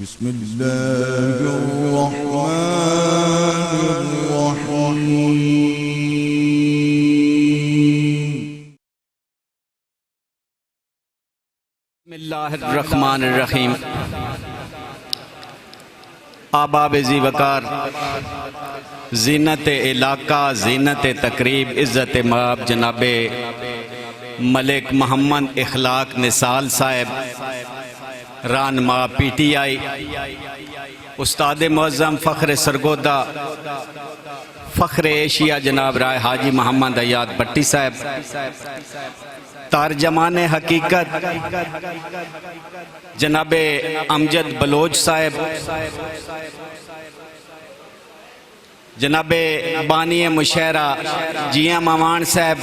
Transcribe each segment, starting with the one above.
बिस्मिल्लाहिर्रहमानिर्रहीम। आबाब ज़ी वकार, ज़ीनत इलाका, ज़ीनत तकरीब, इज़्ज़त माब जनाब मलिक मोहम्मद इखलाक निसाल साहब, रानमा PTI, उस्ताद मुअज़्ज़म फ़ख्र सरगोदा, फ़ख्र एशिया जनाब राय हाजी मोहम्मद अयाद भट्टी साहब, तर्जमान हकीकत जनाब अमजद बलोच साहब, जनाब बानी मुशहरा जिया मवान साहब,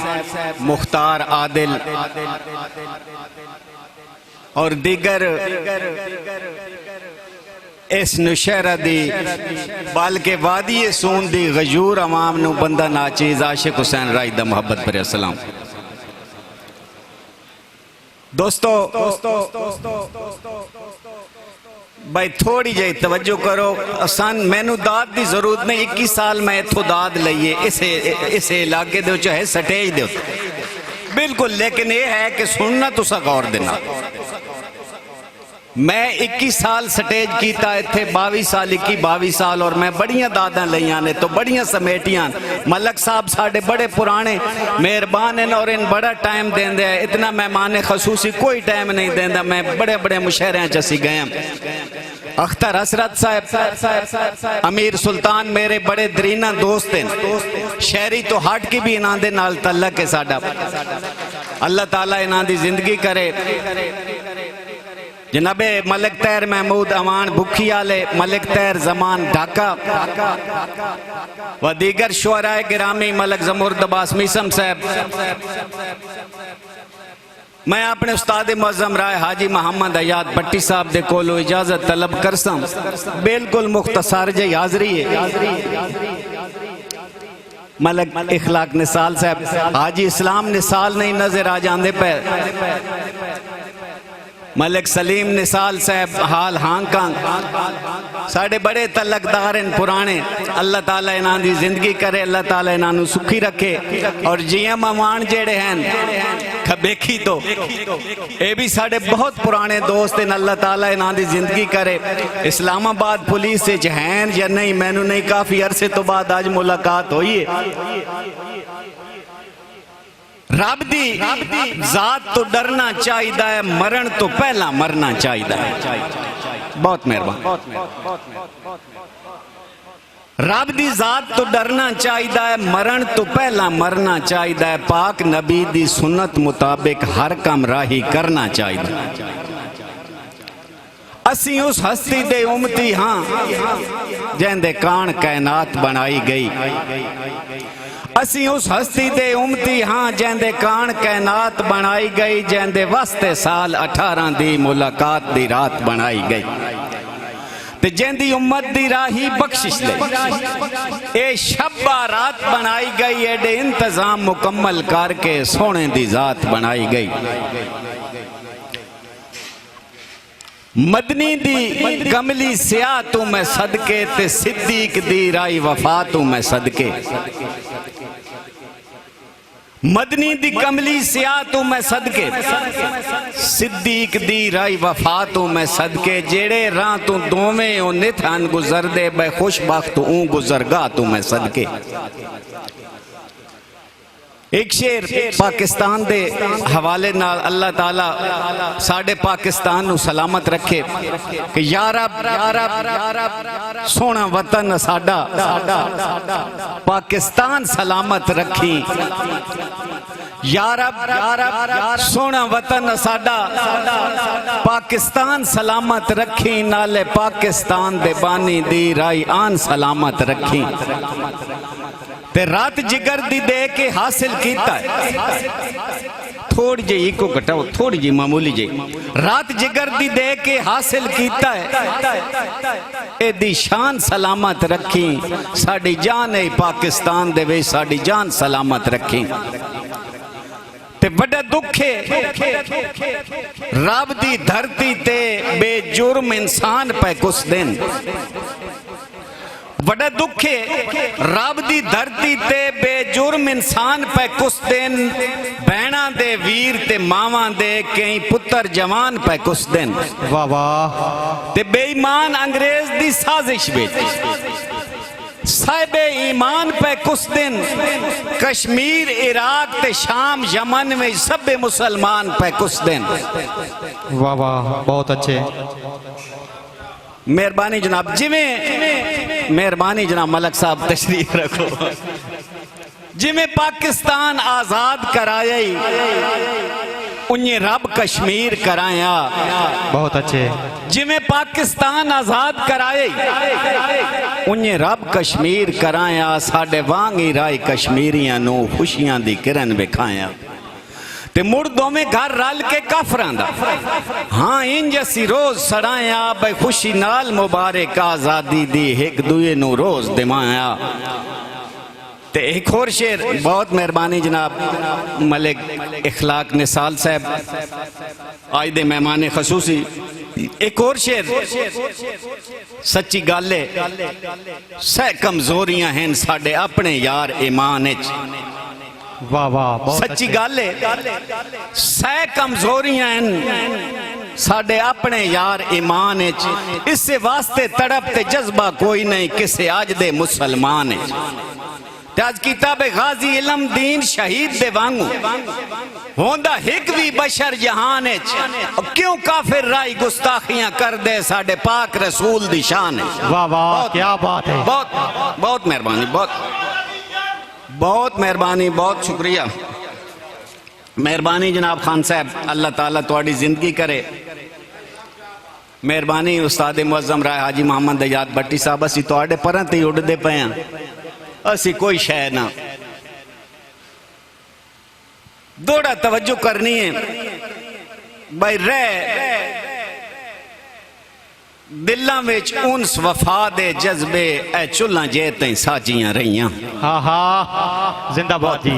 मुख्तार आदिल और दीगर इस नुशहरा दी बल्कि वादी सून दी गजूर अवाम नू बंदा नाचीज़ आशिक हुसैन राय दा मुहब्बत भरे सलाम। दोस्तों भाई थोड़ी जी तवज्जो करो। असान मैनू दाद की जरूरत नहीं, 21 साल मैं इतों दाद लईए इस इलाके दे चाहे स्टेज दे बिल्कुल, लेकिन ये है कि सुनना तुसा गौर देना। मैं 21 साल स्टेज किया इत्थे, 22 साल 22 साल, और मैं बड़ियां दादा लईयां ने तो बड़ियां समेटियां। मलक साहब साढ़े बड़े पुराने मेहरबान हैं और इन बड़ा टाइम देंदे है। इतना मेहमान खसूसी कोई टाइम नहीं देंदा। मैं बड़े बड़े मुशहरियां च असी गए। अख्तर हसरत साहब, अमीर सुल्तान मेरे बड़े दरीना दोस्त हैं। शहरी तो हट के भी इन्हां दे नाल तल्लक है साडा। अल्लाह ताला इन्हां दी जिंदगी करे। जनाबे मलिक तैर महमूद अवान भुखी आले, मलिक तैर जमान ढाका व दीगर शुअराए गिरामी, मलिक जमुर्द अब्बास मीसम साहब। मैं अपने उस्ताद मुअज़्ज़म राय हाजी मोहम्मद अयाद भट्टी साहब दे कोलों इजाजत तलब करसां। बिल्कुल मुख्तसर जी हाजरी है। मलिक इखलाक निसाल साहब, हाजी इस्लाम निसाल नहीं नजर आ जाते पे। मलिक सलीम निसाल साहब हाल हांगकांग, साढ़े बड़े तलकदार हैं पुराने। अल्लाह ताला इन्हां दी जिंदगी करे, अल्लाह ताला इन्हां नू सुखी रखे। और जिया मवान जेड़े हैं खबेखी तो ये भी साढ़े बहुत पुराने दोस्त हैं। अल्लाह ताला इन्हां दी जिंदगी करे। इस्लामाबाद पुलिस से हैं या नहीं मैनू नहीं, काफी अरसे तो बाद आज मुलाकात हुई है। रब दी जात तो डरना चाहिए, मरण तो पहला मरना चाहिए। बहुत मेहरबान। रब दी जात तो डरना चाहिए, मरण तो पहला मरना चाहिए। पाक नबी दी सुन्नत मुताबिक हर काम राही करना चाहिए। असी उस हस्ती दे उम्मती हाँ जिंदे कान कायनात बनाई गई। असी उस हस्ती दे उम्मती हाँ जिंदे कान कायनात बनाई गई। जिंदे वास्ते साल 18 दी मुलाकात दी रात बनाई गई। ते जिंदी उम्मत दी राही बख्शिश ले ए शब्बा रात बनाई गई। एडे इंतजाम मुकम्मल करके सोने दी जात बनाई गई। मदनी दी कमली स्याह तू मैं सदके, ते सिद्दीक दी राई वफा तू मैं सदके। मदनी दी कमली स्याह तू मैं सदके, सिद्दीक दी राई वफा तू मैं सदके। जेड़े राह तू दोवें ओ निथान गुजर दे, बे खुशबख्त ऊं गुजरगा तू मैं सदके। एक शेर पाकिस्तान दे हवाले नाल अल्लाह ताला साडे पाकिस्तान नू सलामत रखे कि या रब सोना वतन साडा पाकिस्तान सलामत रखी। या रब सोना वतन साडा पाकिस्तान सलामत रखी। नाले पाकिस्तान दे बानी दी राई आन सलामत रखी। ते रात जिगर दी दे के हासिल कीता है। थोड़ी जी को घटाओ, थोड़ी जी मामूली जी। रात जिगर दी दे के हासिल कीता है। एदी शान सलामत रखी। साड़ी जान है पाकिस्तान दे वे, साड़ी जान सलामत रखी। ते बड़ा दुख है रब दी धरती ते बेजुर्म इंसान पे कुछ दिन बड़ा दुख है रब दी धरती ते बेजुर्म इंसान पे कुछ दिन बहना दे वीर ते मावां दे कई पुत्र जवान पे कुछ दिन वाह वाह ते बेईमान अंग्रेज दी साजिश विच साहिबे ईमान पे कुछ दिन कश्मीर इराक ते शाम यमन में सब मुसलमान पे कुछ दिन वाह वाह बहुत अच्छे मेहरबानी जनाब जिमें मेहरबानी जनाब मलक साहब तशरीफ रखो जिमें पाकिस्तान आजाद कराया उन्हें रब कश्मीर कराया बहुत अच्छे जिमें पाकिस्तान आजाद कराए उन्हें रब कश्मीर कराया साडे वांग ही राय कश्मीरियां नू खुशियां दी किरण विखाया ते मुड़ दोवें घर रल के काफरां दा हाँ इंज असी रोज सड़ाया भाई खुशी नाल मुबारक आजादी दी एक दूए नू रोज दिमाया ते एक और शेर बहुत मेहरबानी जनाब मलिक इखलाक निसाल साहब आज दे मेहमान खसूसी एक और शेर सच्ची गल है सह कमजोरियां हैं साडे अपने यार ईमान विच वाह वाह सच्ची गल है सह कमजोरियां हैं साडे अपने यार ईमान विच इस वास्ते तड़प ते जज्बा कोई नहीं किसे आज दे मुसलमान विच आज किताब गाजी इलम दीन शहीद दे वांगू होंदा हिक भी बशर जहान क्यों काफिर राई गुस्ताखियां कर दे साडे पाक रसूल दी शान वाह वाह क्या बात है बहुत बहुत मेहरबानी बहुत मेहरबानी बहुत शुक्रिया मेहरबानी जनाब खान साहब अल्लाह ताला तुहाडी जिंदगी करे मेहरबानी उस्ताद मुअज्जम राय हाजी मोहम्मद दयात भट्टी साहब असी तुहाडे परां ते उड़दे पे हां असी कोई शय ना दौड़ा तवज्जो करनी है भाई रह दिल्लां विच उन्स वफा दे जज्बे ए चुल्हां जे तई साजियां रहियां हाँ हाँ जिंदाबाद जी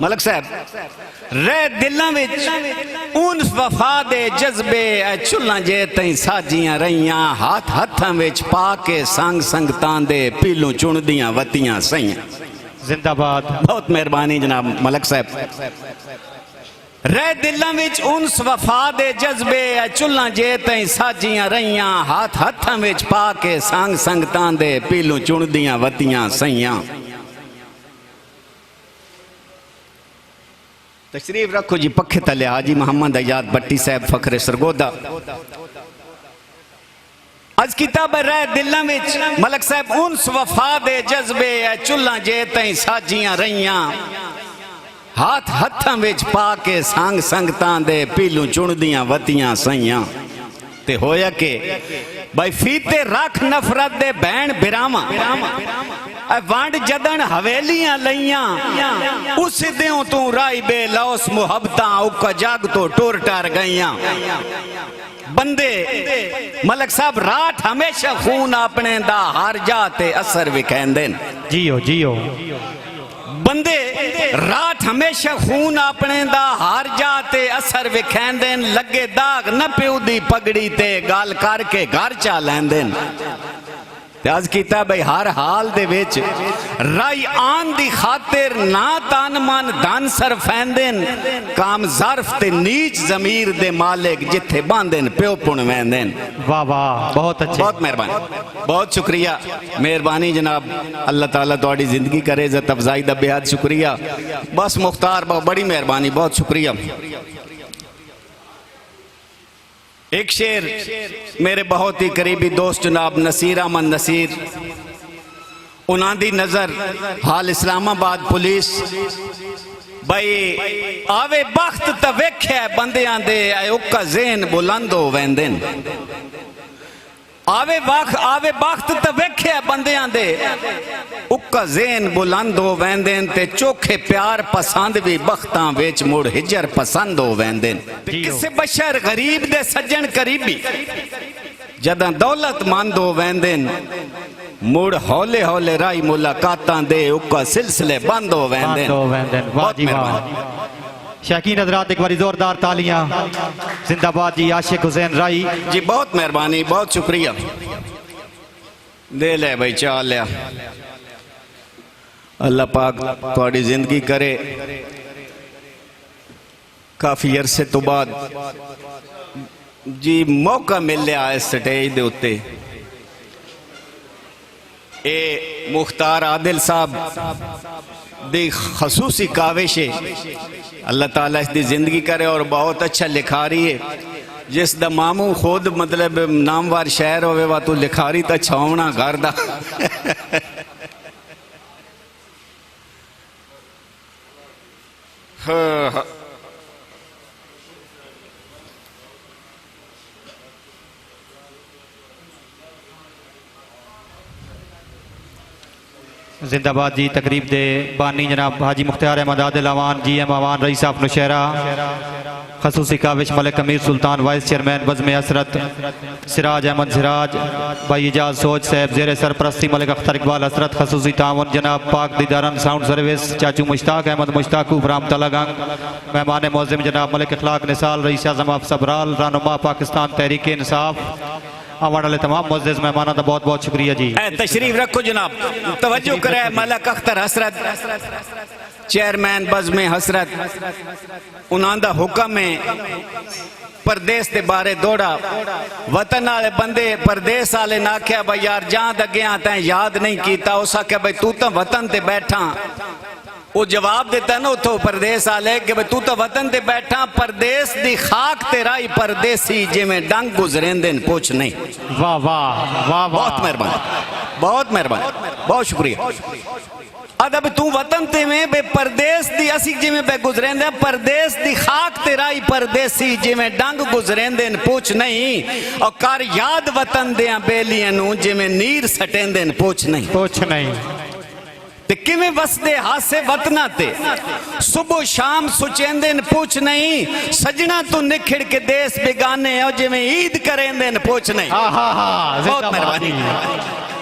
मलक साहब रह दिल्लां विच उन्स वफा दे जज्बे ए चुल्हां जे तई साजियां रहियां हाथ हत्थां विच पा के संग संगतां दे पीलू चुणदियां वतियां सईयां जिंदाबाद बहुत मेहरबानी जनाब मलक साहब रह दिल्लां विच उन्स वफा दे जज्बे चुल्हां जे तई साजियां रहियां हाथ हत्थां विच पा के संग संगतां दे पीलू चुणदियां वतियां सईयां तशरीफ रखो जी पखे तले हाजी मोहम्मद दयात भट्टी साहब फखरे सरगोदा आज किताब रह दिल्लां विच मलक साहब उन्स वफा दे जज्बे चुल्हां जे तई साजियां रहियां हाथ हत्थां विच पा के संग संगतां दे पीलू चुणदियां वतियां सईयां ते होया के भाई फीते रख नफरत दे भैन बिरावां वंड जदन हवेलियां लईयां उस दियों तू राई बे लौस मुहब्बतां उका जग तो टुर टर गईयां बंदे मलक साहब राठ हमेशा खून अपने दा हार जाते असर विखैंदे जियो जियो बंदे राठ हमेशा खून अपने दा हार जाते असर विखैंदे लगे दाग न प्यू दी पगड़ी ते गाल करके घर चा लैंदे आज कीता भाई हर हाल दे विच राई आन दी खातिर ना तन मन धन सरफैंदेन काम ज़र्फ ते नीच ज़मीर दे मालिक जिथे बांधेन प्यो पुण वैंदेन वाह वाह बहुत अच्छे बहुत मेहरबानी बहुत शुक्रिया मेहरबानी जनाब अल्लाह ताला तुहाडी जिंदगी करे इज्जत अफजाई दा बेहद शुक्रिया बस मुख्तार बड़ी मेहरबानी बहुत शुक्रिया एक शेर मेरे बहुत ही करीबी दोस्त जनाब नसीर अहमद नसीर उन्हां दी नजर हाल इस्लामाबाद पुलिस भाई आवे बख्त त वेख्या बंदियां दे उका ज़हन बुलंद हो वेंदे आवे बख्त त वेख्या बंदियां दे उका ज़हन बुलंद हो वेंदे ते चोखे प्यार पसंद भी बख्तां विच मुड़ हिजर पसंद हो वेंदे किसे बशर गरीब दे सज्जन करीबी जदां दौलतमंद हो वेंदे मुड़ हौले हौले राई मुलाकातां दे उका सिलसिले बंद हो वेंदे बंद हो वेंदे वाह बहुत जी वाह मेहरबानी शकीन हजरात एक बारी जोरदार तालियां जिंदाबाद जी आशिक हुसैन राई जी बहुत मेहरबानी बहुत शुक्रिया दे ले भाई चाल लिया अल्लाह पाक थोड़ी जिंदगी करे काफी अरसे तो बाद जी मौका मिल लिया इस स्टेज दे उत्ते ए मुख्तार आदिल साहब दी खसूसी काविश है अल्लाह ताला इसकी जिंदगी करे और बहुत अच्छा लिखारी है जिस दा मामू खुद मतलब नामवार शहर होवे वा तू लिखारी तो अच्छा होना घर दा हाँ जिंदाबाद जी तकरीब दे बानी जनाब हाजी Mukhtar Ahmad Adil Awan G M Awan rice साहब नौशहरा खसूसी काविश मलिक अमीर सुल्तान वाइस चेयरमैन बज़्म असरत सिराज अहमद सिराज भाई एजाज सोच साहब जेर सरपरस्ती मलिक अख्तर इकबाल असरत खसूसी तावन जनाब पाक दीदारन साउंड सर्विस चाचू मुश्ताक अहमद मुश्ताकू राम तलागंग मेहमान मौज़िम जनाब मलिक अखलाक निसाल रईस आज़म आप सबराल रानुमा पाकिस्तान तहरीक इंसाफ आने वाले तमाम मुअज़्ज़िज़ मेहमानों का बहुत बहुत शुक्रिया जी तशरीफ रखो जनाब तवज्जो करे मलिक अख्तर हसरत चेयरमैन बज़्म हसरत उन्होंने हुक्म है परदेस के बारे दौड़ा वतन वाले बंदे परदेस वाले ने आख्या भाई यार जहां दग्या तैं याद नहीं किया उस आख्या भाई तू तो वतन ते बैठा वो जवाब देता ना उतो परदेस वाले कि भाई तू तो वतन ते बैठा परदेस दी खाक तेरा ही परदेसी जिमें डंग गुजरेंदे पूछ नहीं वाह वाह वाह बहुत मेहरबानी बहुत शुक्रिया अदब तू वतन ते में बे परदेस दी असी जिमें बे गुजरेंदे परदेस दी खाक तेरा ही परदेसी जिमें डंग गुजरेंदे पूछ नहीं और कर याद वतन दे बेलियां नू जिमें नीर सटेंदे पूछ नहीं ते किवें वसदे हासे वतना ते सुबह शाम सुचेंदे पूछ नहीं सजना तू निखिड़ के देश बेगाने और जिवें ईद करेंदे पूछ नहीं बहुत मेहरबानी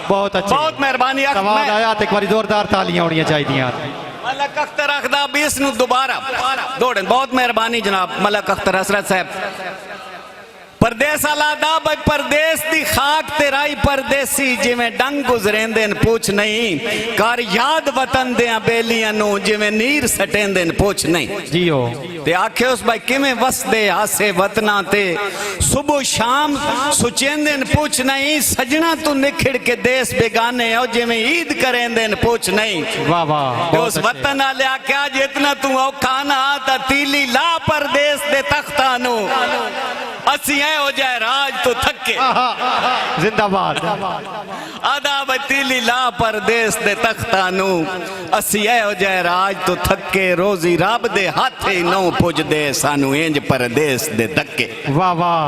बहुत मेहरबानी सवाल आया तो एक बार जोरदार तालियां होनी चाहिए मलिक अख्तर अखदा बीस नु दोबारा दौड़े बहुत मेहरबानी जनाब मलिक अख्तर हसरत साहब परदेस अलादा भाई परदेस दी खाक तेराई परदेसी जिमें डंग गुजरेंदे पूछ नहीं कर याद वतन दे बेलियां नू जिमें नीर सटेंदे पूछ नहीं जियो ते आखे उस भाई किमें वसदे हासे वतना ते सुबह शाम सुचेंदे पूछ नहीं सजना तू निखिड़ के देश बेगाने और जिमें ईद करेंदे पूछ नहीं वाह वाह उस वतन वाले आख्या जितना तू औखा ना ता तीली ला परदेस दे तख्ता नू असी हो जाए राज तो थके जिंदाबाद आदा बतीली ला परदेस दे तख्ता नू असी हो जाए राज तो थके रोजी रब दे हाथे नौ पुज दे सानू इंज परदेस दे धक्के वाह वाह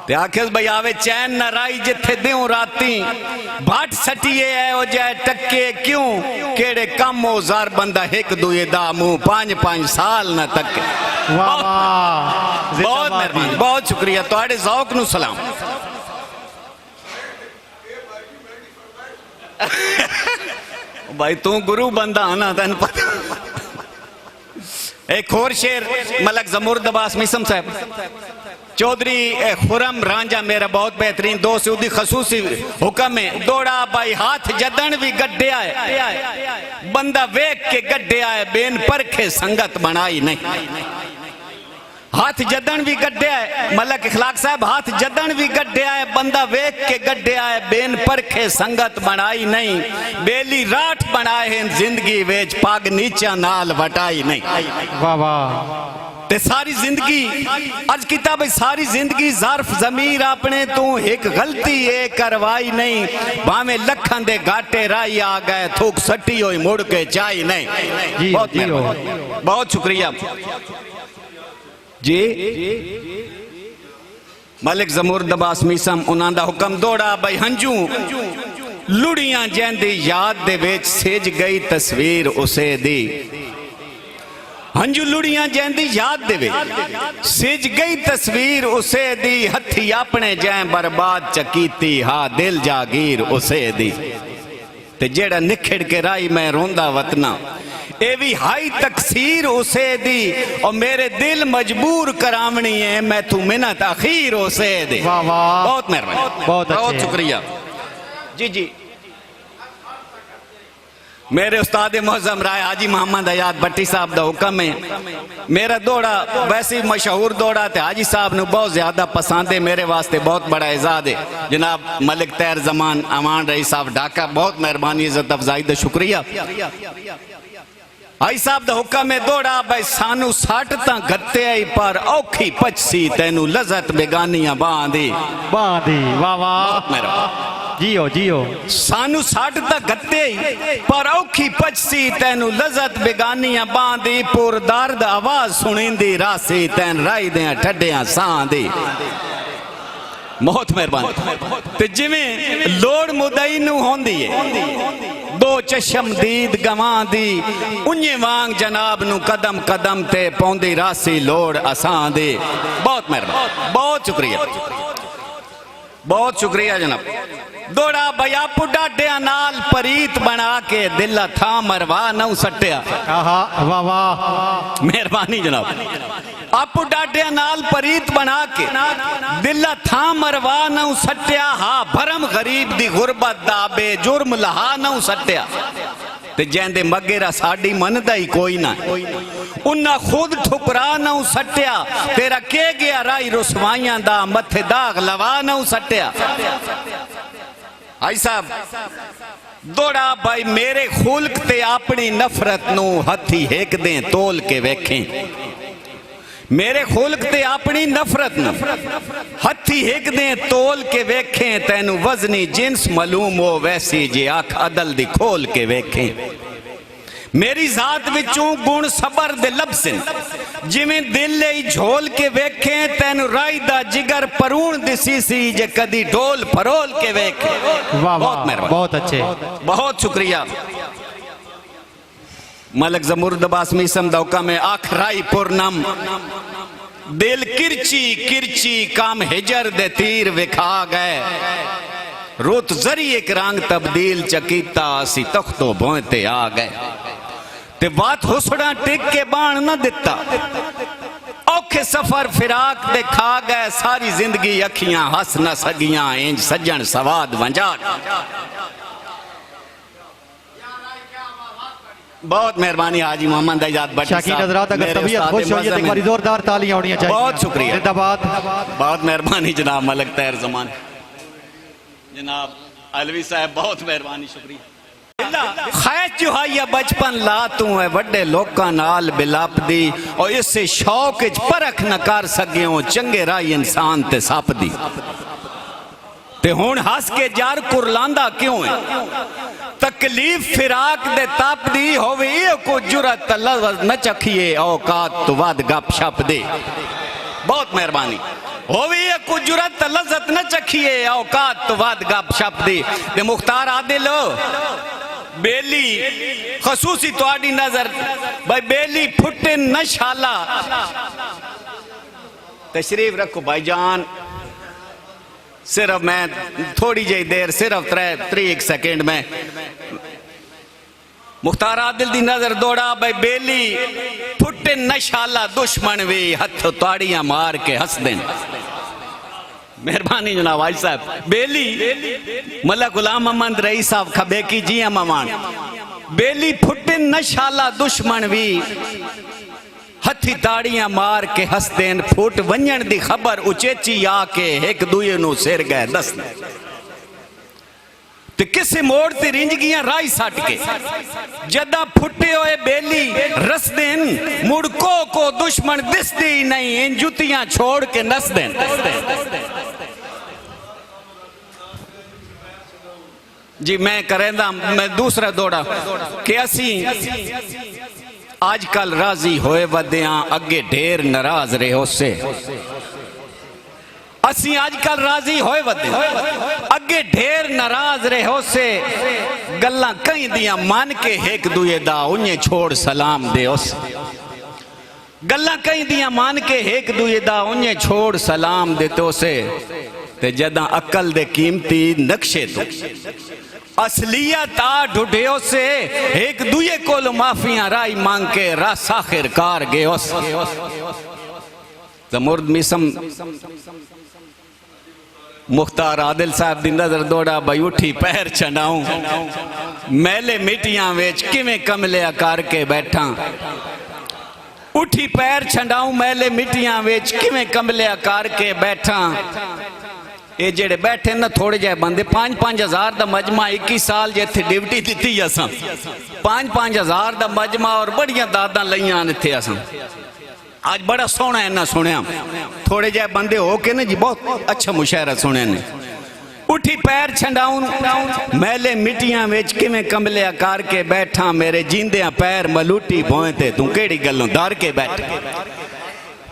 ते आखिस भाई आवे चैन न राई जिथे देऊ राती भाट सटिए हो जाए टक्के क्यों केड़े कम हो जार बंदा एक दुए दा मुंह 5-5 साल न तके वाह वाह बहुत मेहरबानी बहुत शुक्रिया तुहाडे ज़ौक नू सलाम भाई तू गुरु बंदा आना तेन पता एक और शेर मलिक ज़मूर अब्बास मिसम साहब चौधरी खुरम रांझा मेरा बहुत बेहतरीन दोस्त उदी खसूसी हुक्म है दौड़ा भाई हाथ जदन भी गड्ढे आए बंदा वेख के गड्ढे आए बेन परखे संगत बनाई नहीं हाथ जदन भी गड्ढे आए मलिक इखलाक साहब हाथ जदन भी गड्ढे आए बंदा वेख के गड्ढे आए बेन परखे संगत बनाई नहीं बेली राठ बनाए हैं जिंदगी वेच पाग नीचा नाल वटाई नहीं वाह वाह ते सारी जिंदगी अज किता भाई सारी जिंदगी ज़र्फ ज़मीर अपने तू एक गलती ये करवाई नहीं भावे लखन दे घाटे राई आ गए थूक सटी हुई मुड़ के चाई नहीं बहुत मेहरबानी बहुत शुक्रिया जी मलिक ज़मूर अब्बास मिसम उन्हां दा हुक्म दौड़ा भाई हंजू लुड़ियां जैंदी याद दे विच सिज गई तस्वीर उसे दी हंजू लुड़ियां जैंदी याद देवे सिज गई तस्वीर उसे दी हथी अपने जै बर्बाद चकीती हा दिल जागीर उसे दी ते जेड़ा निखड़ के राई मैं रोंदा वतना ए भी हाई तकसीर उसे दी और मेरे दिल मजबूर करावनी है मैं तू मिन्नत अखीर उसे दे। वाह वाह, बहुत मेहरबानी, बहुत शुक्रिया जी जी। मेरे उस्ताद मोहज़म राय हाजी मोहम्मद हयात भट्टी साहब का हुक्म है मेरा दौड़ा वैसे मशहूर दौड़ा ते हाजी साहब ने बहुत ज्यादा पसंद है मेरे वास्ते बहुत बड़ा एजाद है। जनाब मलिक तैर जमान अमान रही साहब ढाका बहुत मेहरबानी इज्जत अफजाई का शुक्रिया। हाजी साहब का हुक्म है दौड़ा भाई सानू सट तां गत्ते आई पर औखी पचसी तेनू लज़त बेगानियां बांधी वाह वाह मेहरबानी जियो जियो सानू सट तां गत्ते आई पर औखी पचसी तेनू लज़त बेगानियां बांधी पुर दर्द आवाज सुनिंदी रासी तैन राई दें ठड्डियां सांदी। बहुत मेहरबानी ते जिवें लोड़ मुदई नू होंदी है दो चशम दीद गवां दी उन्ने वांग जनाब नू कदम कदम ते पौंदी रासी लोड़ असां दी। बहुत मेहरबानी, बहुत शुक्रिया जनाब। दौड़ा बया पुडाडिया नाल परीत बना के दिल था मरवा नौ सट्टिया। वाह वाह मेहरबानी जनाब। आप डाडिया नाल परीत बना के दिल था मरवा नौ सट्टिया हा भरम गरीब दी गुरबत दा बेजुर्म लहा नौ सट्टिया ते जेंदे मगेरा साडी मनदा ही कोई ना उन्ना खुद ठुकरा नौ सट्टिया तेरा के गया राई रुसवाइयां दा मथे दाग लवा नौ सट्टिया। आई साहब दौड़ा भाई मेरे खुल्क ते अपनी नफरत नू हथी हेक दे तोल के वेखें मेरे खुल्क ते अपनी नफरत नू हथी हेक दे तोल के वेखें तेनू वजनी जिन्स मालूम हो वैसी जे आख अदल दी खोल के वेखें। मेरी जात विचों गुण सबर दे लबसिन जिवें दिल ही झोल के वेखें तेन राई दा जिगर परूण दिसी सी जे कदी ढोल फरोल के वेखे। बहुत मेहरबानी, बहुत अच्छे, बहुत शुक्रिया। मलक जमुर्द अब्बास मीसम दौका में आखराई पुरनम दिल किरची किरची काम हिजर दे तीर विखा गए रुत जरी एक रंग तब्दील चकीता सी तख्तो भोंते आ गए ते बात हुसड़ा टिक के बाण न दिता औखे सफर फिराक दे खा गए सारी जिंदगी अखियां हस न सगियां इंज सज्जन सवाद वंजा। बहुत मेहरबानी हाजी मोहम्मद हयात भट्टी शाकीन हज़रात अगर तबीयत खुश हो तो एक बार जोरदार तालियां होनी चाहिए। बहुत शुक्रिया, जिंदाबाद। बहुत मेहरबानी जनाब मलक तैर जमान जनाब अलवी साहब बहुत मेहरबानी शुक्रिया। खैर चुहाइया बचपन ला तू है वड्डे लोकां नाल बिलाप दी और इससे शौक च परख न कर सकियो चंगे राही इंसान ते सप दी ते हुण हस के जार कुरलांदा क्यों है तकलीफ फिराक दे तप दी होवे को जुरत लफ्ज़ न चखिए औकात तो वद गप शप दे। बहुत मेहरबानी होवे को जुरत लज़्ज़त न चखिए औकात तो वद गप शप दे। ते मुख्तार आदिल बेली खसूसी तुहाडी नजर भाई बेली फुटे न शाला तशरीफ रखो भाईजान। सिर्फ मैं थोड़ी जी देर सिर्फ 3 सेकंड में मुख्तार आदिल दी नजर दौड़ा भाई बेली फुटे नशाला दुश्मन भी हथ ताड़ियां मार के हंस दें। मेहरबानी जनाब भाई साहब। बेली मल्ला गुलाम मोहम्मद रई साहब खबे की जी मवान बेली फुटे नशाला दुश्मन भी हथी ताड़ियां मार के हंस देन फुट वंजन दी खबर उचेची आके एक दूए नु सिर गए दस ते किसे मोड़ ते रिंज गियां राई सट के जदा फुटे होए बेली रस देन मुड़को को दुश्मन दिसदी नहीं इन जुतियां छोड़ के नस देन। जी मैं करेंदा मैं दूसरा दौड़ा कि असी आजकल राजी होए वदिया अगे ढेर नाराज रहे उससे असी आजकल राजी होए वदे अगे ढेर नाराज रहे उससे गल्ला कई दिया मन के एक दूए दा उन्हें छोड़ सलाम दे उस गल्ला कई दियां मान के एक दूजे दा उन्हें छोड़ सलाम देतो से ते जदा अकल दे कीमती नक्शे तो असलियत आ ढूंढियो से एक दूजे को माफिया राई मांग के रस आखिरकार गयो जमुर्द मिसम मुख्तार आदिल साहब दी नजर दौड़ा बई उठी पैर छंडाऊं मैले मिट्टियां वेच किवें कमलिया करके बैठा उठी पैर छंडाऊं मैले मिट्टियां वेच किवें कमलिया करके बैठा ये जेड़े बैठे ना थोड़े जे बंदे 5-5 हज़ार दा मजमा 21 साल जे इत्थे ड्यूटी दी असां 5-5 हज़ार दा मजमा और बड़िया दादा लईयां इत्थे असां आज बड़ा सोहना है ना सुनिया थोड़े जे बंदे हो के ना जी बहुत अच्छा मुशायरा सुने ने उठी पैर छंडाऊं मैले मिट्टियां वेच किवें कमलिया करके बैठा मेरे जींदियां पैर मलूटी भोए ते तू केड़ी गल्लों डर के बैठ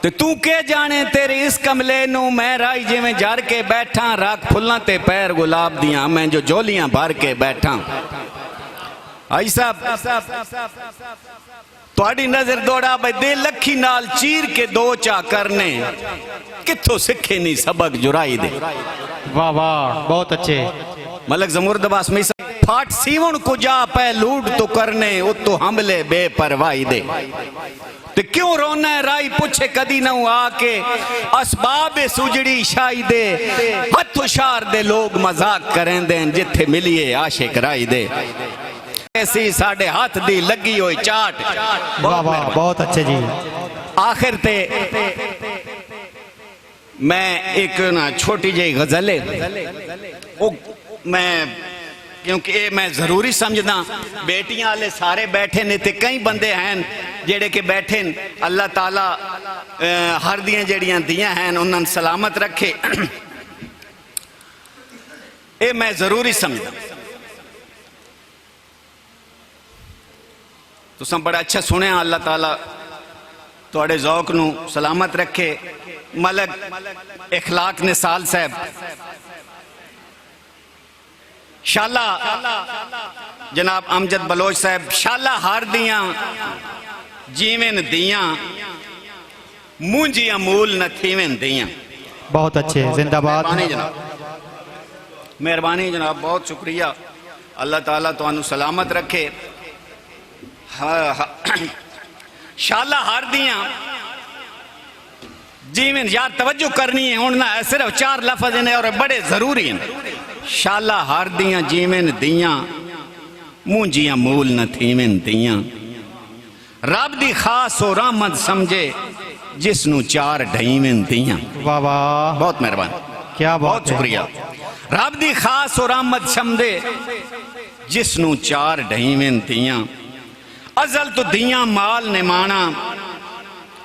ते तू के जाने तेरे इस कमले नू मैं राई जिवें जर के बैठा रख फुल्लां ते पैर गुलाब दियां मैं जो जोलियां भर के बैठा आई साहब तुहाडी नजर दौड़ा बई दे लखी नाल चीर के दो चा करने कित्थों सिखे नहीं सबक जुराई दे वाह वाह बहुत अच्छे मलक जमुर्द अब्बास मिसा फाट सीवण को जा पै लूट तो करने उतो हमले बेपरवाही दे ते क्यों रोना है राई पूछे कदी न आके असबाब सुजड़ी शाही दे हथ उशार दे लोग मजाक करें दे जिथे मिलिए आशिक राई दे ऐसी साढ़े हाथ दी लगी हुई चाट वाह वाह बहुत अच्छे जी आखिर ते मैं एक ना छोटी जी गजल है मैं क्योंकि ये मैं जरूरी समझदा बेटियां वाले सारे बैठे ने ते कई बंदे हैं जेड़े के बैठे अल्लाह ताला हर दियां जड़ियां दियां हैं उन्होंने सलामत रखे ये मैं जरूरी समझदा तुसां बड़ा अच्छा सुने अल्लाह ताला तुहाडे ज़ौक नू सलामत रखे मलक इखलाक निसाल साहब शाला जनाब अमजद बलोच साहब शाला हार दियां जीवन दियां मुंजियां मूल न थीवन दियां बहुत अच्छे जिंदाबाद मेहरबानी जनाब बहुत शुक्रिया अल्लाह ताला तुहानू सलामत रखे शाला हार दियां जीवन यार तवज्जो करनी है हुण ना सिर्फ 4 लफ्ज ने और बड़े जरूरी हैं शाला हार दियां जीवन दियां मुंजियां मूल न थीवन दियां रब दी खास और रहमत समझे जिसनू 4 ढईवन दियां वाह वाह बहुत मेहरबान क्या बहुत शुक्रिया रब दी खास और रहमत समझे जिसनू 4 ढईवन दियां अजल तो दियां माल निमाना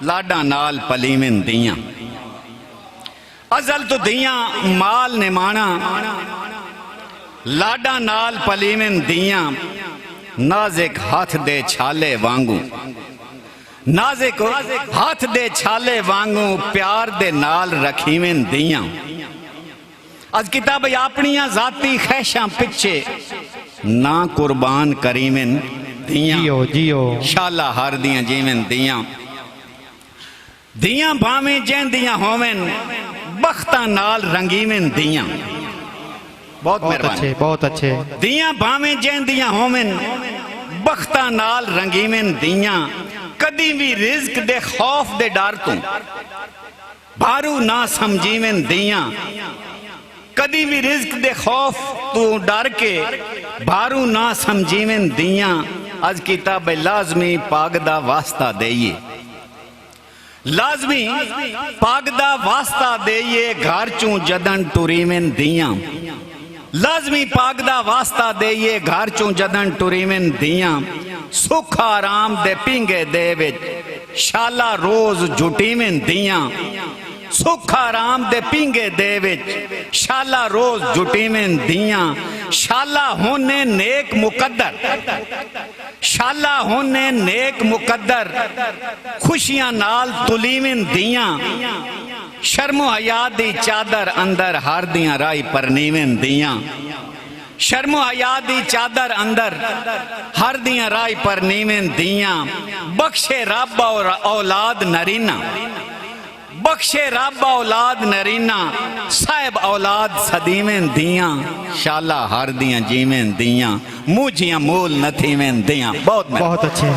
लाडा नाल पलीवन दियां अजल तो दियां माल निमाना लाडा नाल पलीवन दियां नाजिक हाथ दे छाले वांगू नाजिक हाथ दे छाले वांगू प्यार दे नाल रखीवन दियां अज किताब अपनियां जाती ख्वाहिशां पिछे ना कुर्बान करीवन दियां जियो जियो शाला हार दियां जीवन दियां दियां भावें जैंदियां होवन बख्तां नाल रंगीवन दियां बहुत मेहरबानी बहुत अच्छे दियां भावें जैंदियां होवन बख्तां नाल रंगीवन दियां कदी भी रिज्क दे खौफ दे डर तू भारू ना समझीवन दियां कदी भी रिज्क दे खौफ तू डर के भारू ना समझीवन दियां अज किताब लाजमी पाग दा वास्ता देइए लाजमी पाग दा वास्ता देइए घर चू जदन टुरीवन दियां लाजमी पाग दा वास्ता देइए घर चू जदन टुरीवन दियां सुख आराम दे पिंगे दे विच शाला रोज जुटीवन दियां सुख आराम दे पिंगे दे विच शाला रोज जुटीवन दियां शाला होने नेक मुकद्दर शाला होने नेक मुकद्दर खुशियां नाल तुलीवन दियां शर्मो हया दी चादर अंदर हार दियां राई परनीवन दियां शर्मो हया दी चादर अंदर हर दियां राय पर नीवें दियां बख्शे रब और औलाद नरीना बख्शे रब औलाद नरीना साहिब औलाद सदीवें दियां शाला हर दियां जीवें दियां मुझियां मूल नथीवें दियां। बहुत बहुत अच्छे।